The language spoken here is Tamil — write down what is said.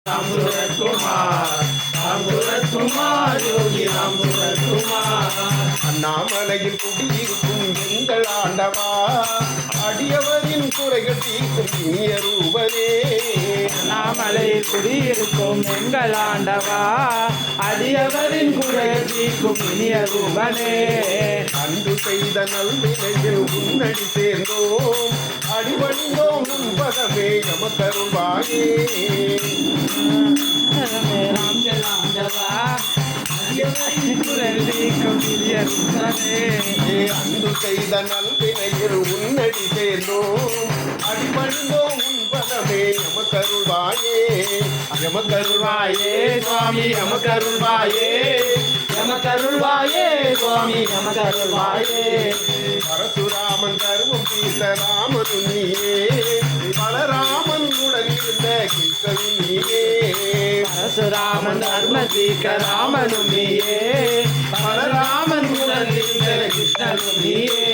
राम सूरत कुमार योगी राम सूरत कुमार அண்ணாமலையில் குடியிருக்கும் எங்கள் ஆண்டவா அடியவரின் குறைகள் தீர்க்கும் இனிய ரூபனே. அண்ணாமலையில் குடியிருக்கும் எங்கள் ஆண்டவா அடியவரின் குறைகள் தீர்க்கும் இனிய ரூபனே. அன்று செய்த நல்வினையில் உன்னடி சேர்ந்தோம் அடிபணிந்தோம் உன் பதமே நமக்கருள்வாயே. அன்று செய்த நல்வினையில் உன்னடி சேர்ந்தோம் அடிபணிந்தோம் உன் பதமே நமக்கருள்வாயே. நமக்கருள்வாயே சுவாமி நமக்கருள்வாயே, நமக்கருள்வாயே சுவாமி நமக்கருள்வாயே. பரசுராமன் கருவம் தீர்த்த ராமனு நீயே, பலராமன் உடன் இருந்த கிருஷ்ணனு நீயே. பரசுராமன் தர்ம தீர்க்க ராமனும் நீயே, பலராமன் உடன் இருந்த கிருஷ்ணனும் நீயே.